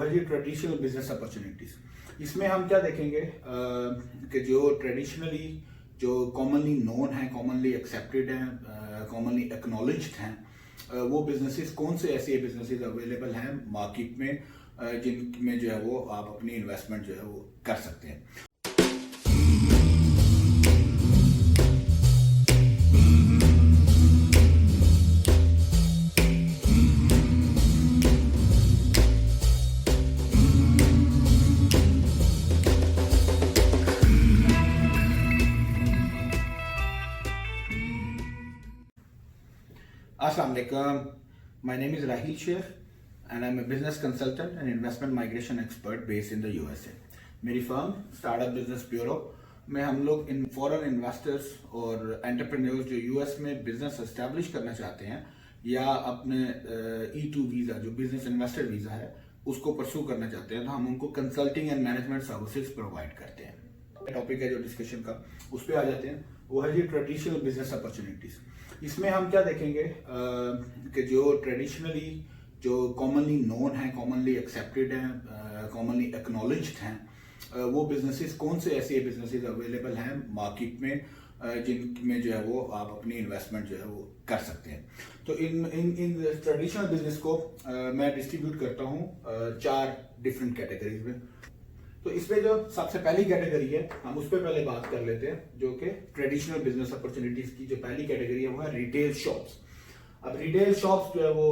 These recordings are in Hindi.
है जी ट्रेडिशनल बिजनेस अपॉर्चुनिटीज। इसमें हम क्या देखेंगे कि जो ट्रेडिशनली जो कॉमनली नोन है, कॉमनली एक्सेप्टेड हैं, कॉमनली एक्नॉलेज्ड हैं, वो बिजनेसेस कौन से ऐसे बिजनेसेस अवेलेबल हैं मार्केट में जिनमें जो है वो आप अपनी इन्वेस्टमेंट जो है वो कर सकते हैं। Assalamu alaikum. My name is Rahil Sheikh and I'm a business consultant and investment migration expert based in the USA. मेरी फर्म स्टार्टअप बिजनेस ब्यूरो में हम लोग इन फॉरेन इन्वेस्टर्स और एंटरप्रेन्योर्स जो यूएस में बिजनेस एस्टेब्लिश करना चाहते हैं या अपने E2 वीज़ा जो बिजनेस इन्वेस्टर वीज़ा है उसको परस्यू करना चाहते हैं, तो हम उनको consulting and management services provide करते हैं। टॉपिक है जो डिस्कशन का, उस पर आ जाते हैं। वो है जी ट्रेडिशनल बिजनेस अपॉर्चुनिटीज। इसमें हम क्या देखेंगे कि जो ट्रेडिशनली जो कॉमनली नोन है, कॉमनली एक्सेप्टेड हैं, कॉमनली एक्नॉलेज्ड हैं, वो बिजनेसेस कौन से ऐसे बिजनेसेस अवेलेबल हैं मार्केट में जिनमें जो है वो आप अपनी इन्वेस्टमेंट जो है वो कर सकते हैं। तो इन ट्रेडिशनल बिजनेस को मैं डिस्ट्रीब्यूट करता हूँ 4 डिफरेंट कैटेगरीज में। तो इसमें जो सबसे पहली कैटेगरी है हम उस पर पहले बात कर लेते हैं, जो कि ट्रेडिशनल बिजनेस अपॉर्चुनिटीज की जो पहली कैटेगरी है वो है रिटेल शॉप्स। अब रिटेल शॉप्स जो है वो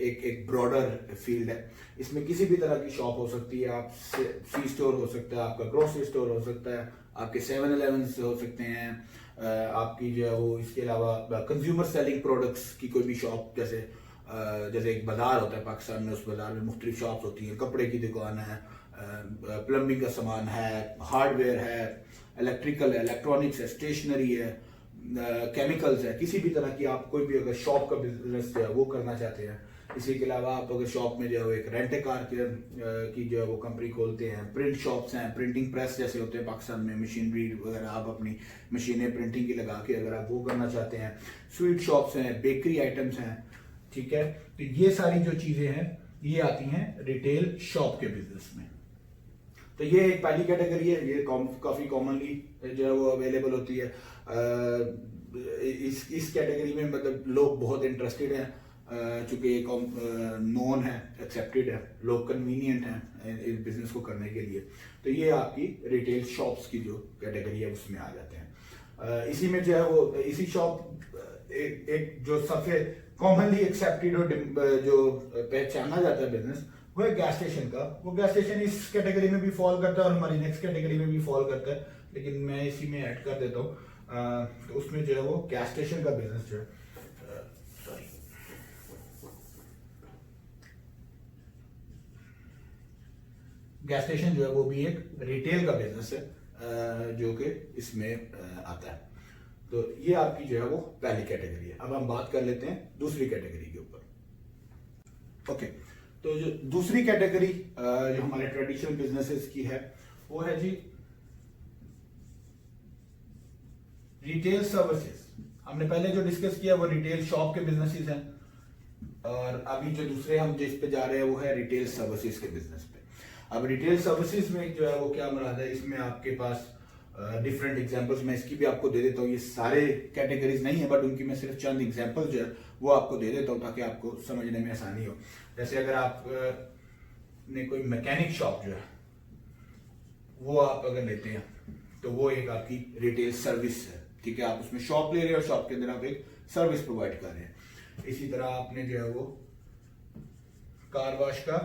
एक ब्रॉडर फील्ड है। इसमें किसी भी तरह की शॉप हो सकती है, आप सी स्टोर हो सकता है, आपका ग्रोसरी स्टोर हो सकता है, आपके 7-Eleven हो सकते हैं, आपकी जो है वो इसके अलावा कंज्यूमर सेलिंग प्रोडक्ट्स की कोई भी शॉप, जैसे एक बाजार होता है पाकिस्तान में, उस बाजार में मुख्तलिफ शॉप्स होती हैं, कपड़े की दुकान है, प्लम्बिंग का सामान है, हार्डवेयर है, इलेक्ट्रिकल है, इलेक्ट्रॉनिक्स है, स्टेशनरी है, केमिकल्स है, किसी भी तरह की आप कोई भी अगर शॉप का बिजनेस जो है वो करना चाहते हैं। इसी के अलावा आप अगर शॉप में जो है एक रेंट कार की जो है वो कंपनी खोलते हैं, प्रिंट शॉप्स हैं, प्रिंटिंग प्रेस जैसे होते हैं पाकिस्तान में, मशीनरी वगैरह आप अपनी मशीनें प्रिंटिंग की लगा के अगर आप वो करना चाहते हैं, स्वीट शॉप्स हैं, बेकरी आइटम्स हैं, ठीक है। तो ये सारी जो चीजें हैं ये आती हैं रिटेल शॉप के बिजनेस में। तो ये एक पहली कैटेगरी है, ये काफी कॉमनली जो है वो अवेलेबल होती है। इस कैटेगरी में मतलब लोग बहुत इंटरेस्टेड हैं, चूंकि ये नोन है, एक्सेप्टेड है, लोग कन्वीनियंट हैं इस बिजनेस को करने के लिए। तो ये आपकी रिटेल शॉप्स की जो कैटेगरी है उसमें आ जाते हैं। इसी में जो है वो इसी शॉप एक जो सबसे कॉमनली एक्सेप्टेड और जो पहचाना जाता है बिजनेस वो है गैस स्टेशन का। वो गैस स्टेशन इस कैटेगरी में भी फॉल करता है और हमारी नेक्स्ट कैटेगरी में भी फॉल करता है, लेकिन मैं इसी में ऐड कर देता हूँ। तो उसमें जो है वो गैस स्टेशन का बिजनेस जो है, सॉरी, गैस स्टेशन जो है वो भी एक रिटेल का बिजनेस है जो कि इसमें आता है। तो ये आपकी जो है वो पहली कैटेगरी है। अब हम बात कर लेते हैं दूसरी कैटेगरी के ऊपर। ओके, तो जो दूसरी कैटेगरी जो हमारे ट्रेडिशनल बिजनेसेस की है वो है जी रिटेल सर्विसेज। हमने पहले जो डिस्कस किया वो रिटेल शॉप के बिजनेसेस हैं, और अभी जो दूसरे हम जिस पे जा रहे हैं वो है रिटेल सर्विसेज के बिजनेस पे। अब रिटेल सर्विसेज में जो है वो क्या मुराद है, इसमें आपके पास डिफरेंट एग्जांपल्स मैं इसकी भी आपको दे देता हूँ। ये सारे कैटेगरीज नहीं है, बट उनकी मैं सिर्फ चंद एग्जांपल जो है वो आपको दे देता हूँ ताकि आपको समझने में आसानी हो। जैसे अगर आप ने कोई मैकेनिक शॉप जो है वो आप अगर लेते हैं तो वो एक आपकी रिटेल सर्विस है, ठीक है। आप उसमें शॉप ले रहे हैं और शॉप के अंदर आप एक सर्विस प्रोवाइड कर रहे हैं। इसी तरह आपने जो है वो कार वॉश का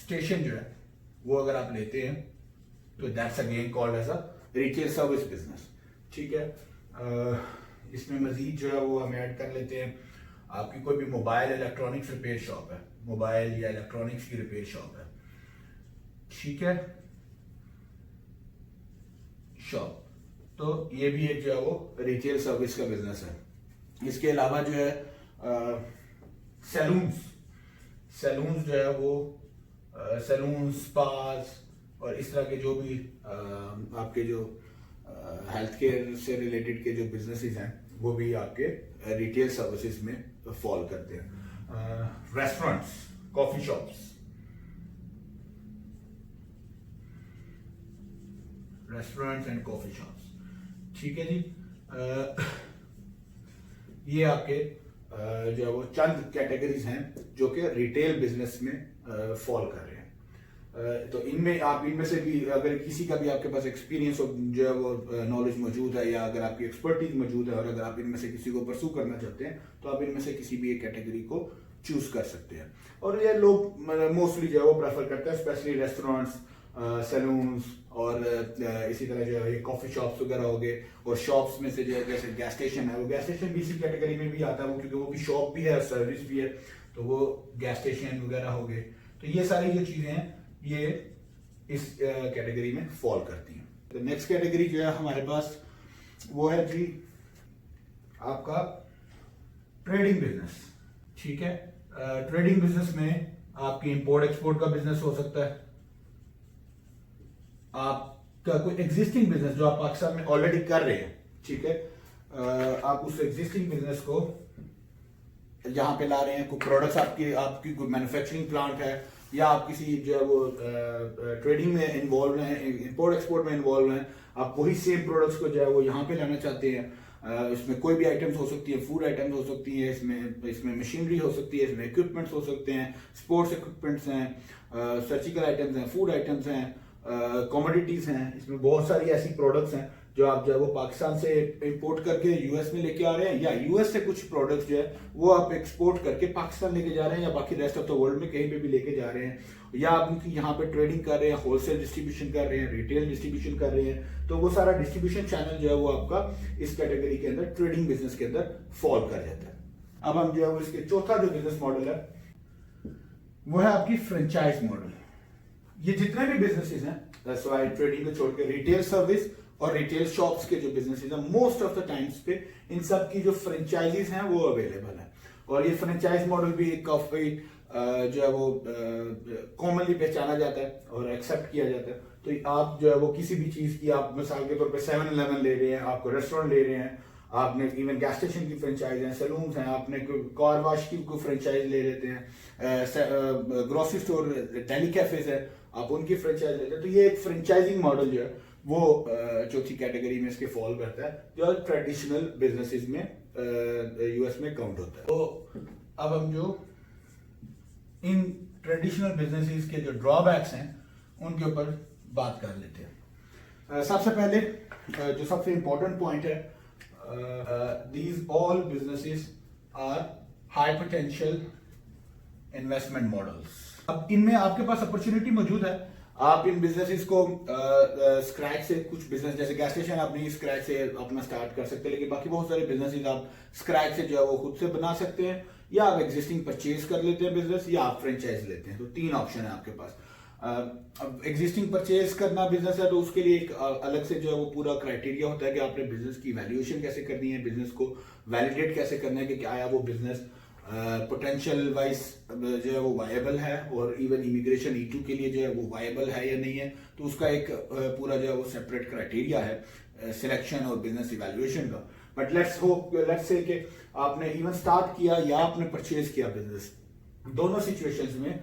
स्टेशन जो है वो अगर आप लेते हैं तो that's again called as a retail service business, ठीक है। इसमें मजीद जो है वो हम ऐड कर लेते हैं, आपकी कोई भी मोबाइल इलेक्ट्रॉनिक्स रिपेयर शॉप है, मोबाइल या इलेक्ट्रॉनिक्स की रिपेयर शॉप है, ठीक है, शॉप। तो ये भी एक जो है वो रिटेल सर्विस का बिजनेस है। इसके अलावा जो है सैलून्स जो है वो सैलून, स्पास और इस तरह के जो भी आपके जो हेल्थ केयर से रिलेटेड के जो बिजनेसेस हैं वो भी आपके रिटेल सर्विसेज में फॉल करते हैं। Restaurants, coffee shops, restaurants and coffee shops. ठीक है जी। ये आपके जो है वो चंद कैटेगरीज हैं जो कि रिटेल बिजनेस में फॉल कर रहे हैं। तो इनमें आप इनमें से भी अगर किसी का भी आपके पास एक्सपीरियंस जो है वो नॉलेज मौजूद है, या अगर आपकी एक्सपर्टीज मौजूद है, और अगर आप इनमें से किसी को परसू करना चाहते हैं, तो आप इनमें से किसी भी एक कैटेगरी को चूज कर सकते हैं। और ये लोग मोस्टली जो है वो प्रेफर करते हैं, स्पेशली रेस्टोरेंट्स, सैलून्स और इसी तरह जो है कॉफी शॉप्स वगैरह हो गए। और शॉप्स में से जो है जैसे गैस स्टेशन है, वो गैस स्टेशन भी इसी कैटेगरी में भी आता है, वो क्योंकि वो भी शॉप भी है और सर्विस भी है, तो वो गैस स्टेशन वगैरह हो गए। तो ये सारी जो चीजें हैं ये इस कैटेगरी में फॉल करती हैं। तो नेक्स्ट कैटेगरी जो है हमारे पास वो है जी आपका ट्रेडिंग बिजनेस। ठीक है। ट्रेडिंग बिजनेस में आपकी इंपोर्ट एक्सपोर्ट का बिजनेस हो सकता है, आपका कोई एग्जिस्टिंग बिजनेस जो आप पाकिस्तान में ऑलरेडी कर रहे हैं। ठीक है। आप उस एग्जिस्टिंग बिजनेस को यहां पे ला रहे हैं, कोई प्रोडक्ट्स आपकी कोई मैन्युफैक्चरिंग प्लांट है, या आप किसी जो है वो ट्रेडिंग में इन्वॉल्व हैं, इंपोर्ट एक्सपोर्ट में इन्वॉल्व हैं, आप वही सेम प्रोडक्ट्स को जो है वो यहाँ पे लाना चाहते हैं। इसमें कोई भी आइटम्स हो सकती है, फूड आइटम्स हो सकती है, इसमें मशीनरी हो सकती है, इसमें इक्विपमेंट्स हो सकते हैं, स्पोर्ट्स इक्विपमेंट्स हैं, सर्जिकल आइटम्स हैं, फूड आइटम्स हैं, कमोडिटीज हैं। इसमें बहुत सारी ऐसी प्रोडक्ट्स हैं जो आप जो है वो पाकिस्तान से इंपोर्ट करके यूएस में लेके आ रहे हैं, या यूएस से कुछ प्रोडक्ट्स जो है वो आप एक्सपोर्ट करके पाकिस्तान लेके जा रहे हैं, या बाकी रेस्ट ऑफ द वर्ल्ड में कहीं पे भी लेके जा रहे हैं, या आप उनकी यहाँ पे ट्रेडिंग कर रहे हैं, होलसेल डिस्ट्रीब्यूशन कर रहे हैं, रिटेल डिस्ट्रीब्यूशन कर रहे हैं। तो वो सारा डिस्ट्रीब्यूशन चैनल जो है वो आपका इस कैटेगरी के अंदर ट्रेडिंग बिजनेस के अंदर फॉल कर जाता है। अब हम जो है वो इसके चौथा जो बिजनेस मॉडल है वो है आपकी फ्रेंचाइज मॉडल। ये जितने भी बिजनेसेस हैं, दैट्स व्हाई ट्रेडिंग को छोड़ के रिटेल सर्विस और रिटेल शॉप्स के जो बिजनेसेस हैं, मोस्ट ऑफ द टाइम्स पे इन सब की जो फ्रेंचाइजीज हैं वो अवेलेबल है। और ये फ्रेंचाइज मॉडल भी काफी जो है वो कॉमनली पहचाना जाता है और एक्सेप्ट किया जाता है। तो आप जो है वो किसी भी चीज की, आप मिसाल के तौर पे 7-Eleven ले रहे हैं, आपको रेस्टोरेंट ले रहे हैं, आपने इवन गैस स्टेशन की फ्रेंचाइज है, सैलून्स हैं, आपने कार वॉश की कोई फ्रेंचाइज ले लेते हैं, ग्रोसरी स्टोर, डेली कैफेज है, आप उनकी फ्रेंचाइज लेते हैं। तो ये एक फ्रेंचाइजिंग मॉडल जो है वो चौथी कैटेगरी में इसके फॉल करता है, जो ट्रेडिशनल बिजनेसेस में यूएस में काउंट होता है। तो अब हम जो इन ट्रेडिशनल बिजनेसेस के जो ड्रॉबैक्स हैं उनके ऊपर बात कर लेते हैं। सबसे पहले जो सबसे इंपॉर्टेंट पॉइंट है, these all businesses are high potential investment models। अब इनमें आपके पास अपॉर्चुनिटी मौजूद है, आप इन बिजनेसेस को स्क्रैच से, कुछ बिजनेस जैसे गैस स्टेशन आप नहीं स्क्रैच से अपना स्टार्ट कर सकते, लेकिन बाकी बहुत सारे बिजनेसेस आप स्क्रैच से जो है वो खुद से बना सकते हैं, या आप एग्जिस्टिंग परचेज कर लेते हैं बिजनेस, या आप फ्रेंचाइज लेते हैं। तो 3 ऑप्शन है आपके पास। अब एग्जिस्टिंग परचेज करना बिजनेस है तो उसके लिए एक अलग से जो है वो पूरा क्राइटेरिया होता है कि आपने बिजनेस की वैल्यूएशन कैसे करनी है, बिजनेस को वैलिडेट कैसे करना है कि क्या आया वो बिजनेस पोटेंशियल वाइज जो है वो वायबल है, और इवन इमिग्रेशन E2 के लिए जो है वो वायबल है या नहीं है। तो उसका एक पूरा जो है वो सेपरेट क्राइटेरिया है सिलेक्शन और बिजनेस इवैल्यूएशन का। बट लेट्स से कि आपने इवन स्टार्ट किया या आपने परचेज किया बिजनेस, दोनों सिचुएशंस में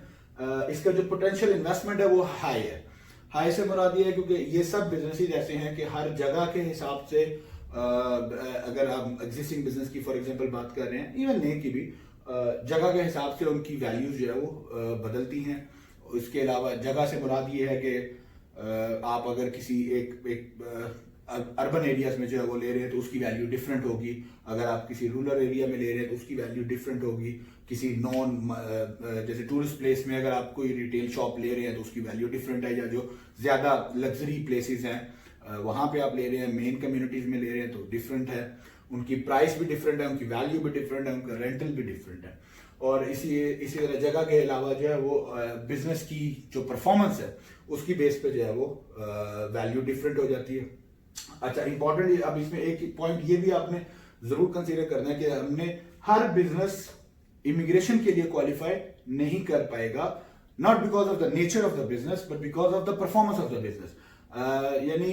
इसका जो पोटेंशियल इन्वेस्टमेंट है वो हाई है। हाई से मुराद ये है क्योंकि ये सब बिजनेसेस ऐसे हैं कि हर जगह के हिसाब से, अगर आप एग्जिस्टिंग बिजनेस की फॉर एग्जांपल बात कर रहे हैं, इवन नए की भी, जगह के हिसाब से उनकी वैल्यूज जो है वो बदलती हैं। इसके अलावा जगह से मुराद ये है कि आप अगर किसी एक अर्बन एरियाज में जो है वो ले रहे हैं तो उसकी वैल्यू डिफरेंट होगी, अगर आप किसी रूरल एरिया में ले रहे हैं तो उसकी वैल्यू डिफरेंट होगी, किसी नॉन जैसे टूरिस्ट प्लेस में अगर आप कोई रिटेल शॉप ले रहे हैं तो उसकी वैल्यू डिफरेंट है, या जो ज्यादा लग्जरी प्लेसेस हैं वहां पे आप ले रहे हैं, मेन कम्युनिटीज में ले रहे हैं तो डिफरेंट है, उनकी प्राइस भी डिफरेंट है, उनकी वैल्यू भी डिफरेंट है, उनका रेंटल भी डिफरेंट है। और इसी तरह जगह के अलावा जो है वो बिजनेस की जो परफॉर्मेंस है उसकी बेस पे जो है वो वैल्यू डिफरेंट हो जाती है। अच्छा, इंपॉर्टेंट अब इसमें एक पॉइंट ये भी आपने जरूर कंसीडर करना है कि हमने हर बिजनेस इमिग्रेशन के लिए क्वालिफाई नहीं कर पाएगा, not because of the nature of the business but because of the performance of the business. यानी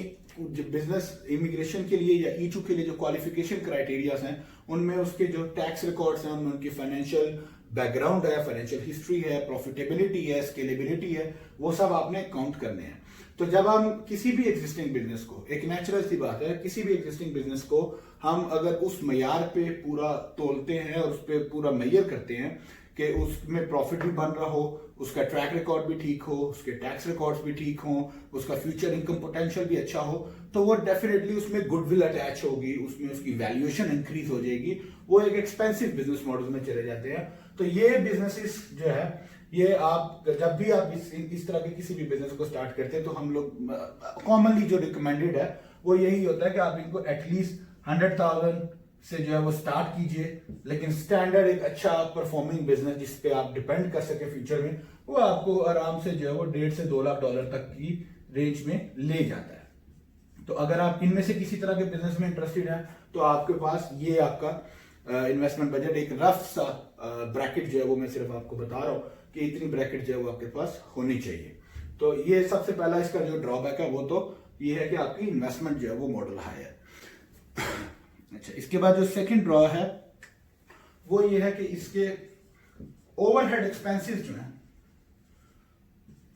बिजनेस इमिग्रेशन के लिए या E2 के लिए जो क्वालिफिकेशन क्राइटेरियाज हैं उनमें उसके जो टैक्स रिकॉर्ड्स हैं, उनमें उनकी फाइनेंशियल बैकग्राउंड है, फाइनेंशियल हिस्ट्री है, प्रॉफिटेबिलिटी है, स्केलेबिलिटी है, वो सब आपने काउंट करने हैं। तो जब हम किसी भी एग्जिस्टिंग बिजनेस को, एक नेचुरल सी बात है, किसी भी एग्जिस्टिंग बिजनेस को हम अगर उस मयार पे पूरा तोलते हैं और उस पर पूरा मैयर करते हैं कि उसमें प्रॉफिट भी बन रहा हो, उसका ट्रैक रिकॉर्ड भी ठीक हो, उसके टैक्स रिकॉर्ड्स भी ठीक हो, उसका फ्यूचर इनकम पोटेंशियल भी अच्छा हो, तो वो डेफिनेटली उसमें गुडविल अटैच होगी, उसमें उसकी वैल्यूएशन इंक्रीज हो जाएगी, वो एक एक्सपेंसिव बिजनेस मॉडल में चले जाते हैं। तो ये बिजनेसेस जो है, ये आप जब भी आप इस तरह के किसी भी बिजनेस को स्टार्ट करते हैं तो हम लोग कॉमनली जो रिकमेंडेड है वो यही होता है कि आप इनको एटलीस्ट 100,000 से जो है वो स्टार्ट कीजिए, लेकिन स्टैंडर्ड एक अच्छा परफॉर्मिंग बिजनेस जिस पे आप डिपेंड कर सके फ्यूचर में, वो आपको आराम से जो है वो $1.5 से $2 लाख तक की रेंज में ले जाता है। तो अगर आप इनमें से किसी तरह के बिजनेस में इंटरेस्टेड हैं तो आपके पास ये आपका इन्वेस्टमेंट बजट, एक रफ सा ब्रैकेट जो है वो मैं सिर्फ आपको बता रहा हूँ कि इतनी ब्रैकेट जो है वो आपके पास होनी चाहिए। तो ये सबसे पहला इसका जो ड्रॉबैक है वो तो ये है कि आपकी इन्वेस्टमेंट जो है वो मॉडल हाई है। अच्छा, इसके बाद जो सेकंड ड्रॉ है वो ये है कि इसके ओवरहेड एक्सपेंसेस जो हैं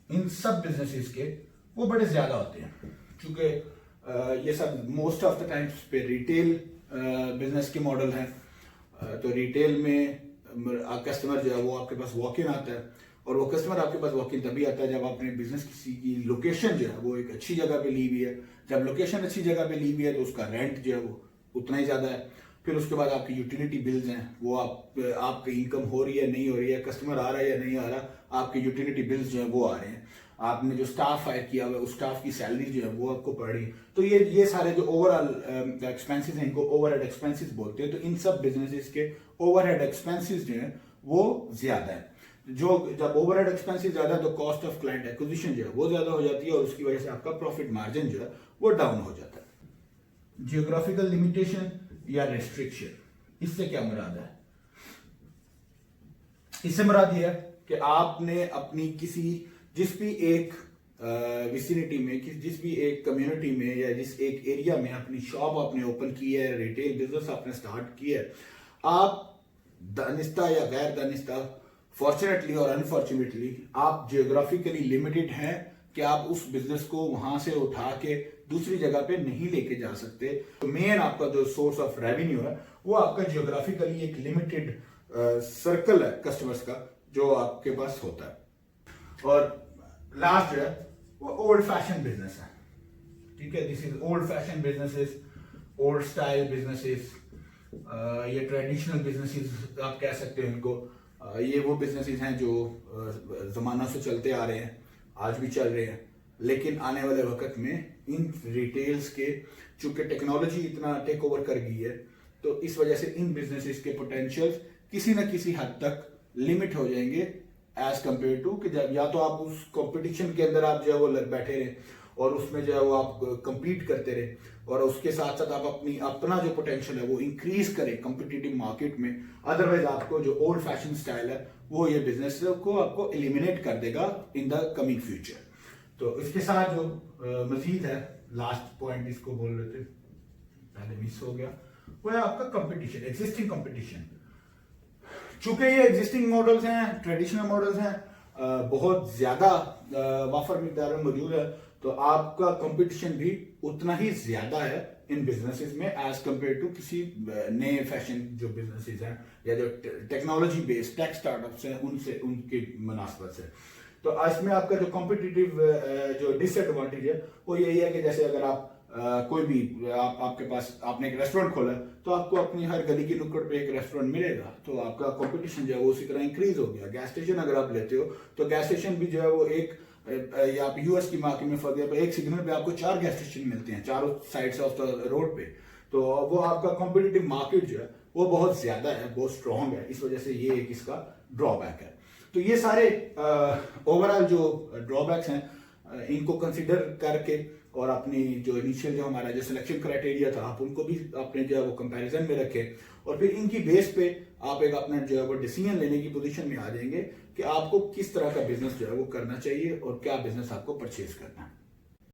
इन सब बिजनेसेस के वो बड़े ज्यादा होते हैं, क्योंकि ये सब मोस्ट ऑफ द टाइम्स पे रिटेल बिजनेस के मॉडल हैं। तो रिटेल में कस्टमर जो है वो आपके पास वॉक इन आता है, और वो कस्टमर आपके पास वॉक इन तभी आता है जब आपने बिजनेस किसी की लोकेशन जो है वो एक अच्छी जगह पे ली हुई है। जब लोकेशन अच्छी जगह पे ली हुई है तो उसका रेंट जो है वो उतना ही ज्यादा है। फिर उसके बाद आपकी यूटिलिटी बिल्स हैं, वो आपकी इनकम हो रही है नहीं हो रही है, कस्टमर आ रहा है या नहीं आ रहा, आपके यूटिलिटी बिल्स जो है वो आ रहे हैं, आपने जो स्टाफ हायर किया हुआ है उस स्टाफ की सैलरी जो है वो आपको पड़ रही है। तो ये सारे जो ओवरऑल एक्सपेंसेस हैं इनको ओवरहेड एक्सपेंसेस बोलते हैं। तो इन सब बिजनेसेस के ओवरहेड एक्सपेंसेस जो है वो ज्यादा है। जब ओवरहेड एक्सपेंसेस ज्यादा है तो कॉस्ट ऑफ क्लाइंट एक्विजिशन जो है वो ज्यादा हो जाती है, और उसकी वजह से आपका प्रॉफिट मार्जिन जो है वो डाउन हो जाता है। जियोग्राफिकल लिमिटेशन या रेस्ट्रिक्शन, इससे क्या मुराद है? इससे मुराद यह है कि आपने अपनी जिस भी एक विसिनिटी में, जिस भी एक कम्युनिटी में या जिस एक एरिया में अपनी शॉप आपने ओपन की है, रिटेल बिजनेस आपने स्टार्ट किया है, आप दानिस्ता या गैर दानिस्ता, फॉर्चुनेटली और अनफॉर्चुनेटली आप जियोग्राफिकली लिमिटेड हैं कि आप उस बिजनेस को वहां से उठा के दूसरी जगह पे नहीं लेके जा सकते। तो मेन आपका जो सोर्स ऑफ रेवेन्यू है वो आपका जियोग्राफिकली एक लिमिटेड सर्कल है कस्टमर्स का जो आपके पास होता है। और लास्ट जो है वो ओल्ड फैशन बिजनेस है, ठीक है। This is old fashion businesses, old style businesses, ये ट्रेडिशनल बिजनेसेस आप कह सकते हैं इनको। ये वो बिजनेसेस हैं जो जमाना से चलते आ रहे हैं, आज भी चल रहे हैं, लेकिन आने वाले वक्त में इन रिटेल्स के चूंकि टेक्नोलॉजी इतना टेक ओवर कर गई है, तो इस वजह से इन बिजनेसेस के पोटेंशियल किसी न किसी हद तक लिमिट हो जाएंगे एज कंपेयर टू कि जब या तो आप उस कंपटीशन के अंदर आप जो है वो बैठे रहे और उसमें जो है वो आप कंपीट करते रहे, और उसके साथ साथ आप अपना जो पोटेंशियल है वो इंक्रीज करें कॉम्पिटिटिव मार्केट में। अदरवाइज आपको जो ओल्ड फैशन स्टाइल है वो ये बिजनेस को आपको एलिमिनेट कर देगा इन द कमिंग फ्यूचर। तो इसके साथ जो मजीद है, लास्ट पॉइंट इसको बोल रहे थे, पहले मिस हो गया, वो है आपका कंपटीशन, एग्जिस्टिंग कंपटीशन। चूंकि ये एग्जिस्टिंग मॉडल्स हैं, ट्रेडिशनल मॉडल्स हैं, बहुत ज्यादा वाफर मिकदार में मौजूद है, तो आपका कंपटीशन भी उतना ही ज्यादा है इन बिजनेसेस में एज कंपेयर टू किसी नए फैशन जो बिजनेसेस हैं या जो टेक्नोलॉजी बेस्ड टेक स्टार्टअप्स हैं उनसे, उनकी मुनासबत से। तो इसमें आपका जो कॉम्पिटिटिव जो डिसएडवांटेज है वो यही है कि जैसे अगर आप कोई भी आपके पास आपने एक रेस्टोरेंट खोला तो आपको अपनी हर गली की नुक्कड़ पे एक रेस्टोरेंट मिलेगा, तो आपका कंपटीशन जो है वो उसी तरह इंक्रीज हो गया। गैस स्टेशन अगर आप लेते हो तो गैस स्टेशन भी जो है वो एक, या आप यूएस की मार्केट में फॉर एग्जांपल एक सिग्नल पे आपको 4 गैस स्टेशन मिलते हैं चारों साइड्स ऑफ द रोड पे, तो वो आपका कॉम्पिटिटिव मार्केट जो है वो बहुत ज्यादा है, बहुत स्ट्रॉन्ग है, इस वजह से ये एक इसका ड्रॉबैक है। तो ये सारे ओवरऑल जो ड्रॉबैक्स हैं इनको कंसिडर करके और अपनी जो इनिशियल जो हमारा जो सिलेक्शन क्राइटेरिया था आप उनको भी अपने जो है वो कंपैरिजन में रखें, और फिर इनकी बेस पे आप एक अपना जो है वो डिसीजन लेने की पोजीशन में आ जाएंगे कि आपको किस तरह का बिजनेस जो है वो करना चाहिए और क्या बिजनेस आपको परचेज करना है।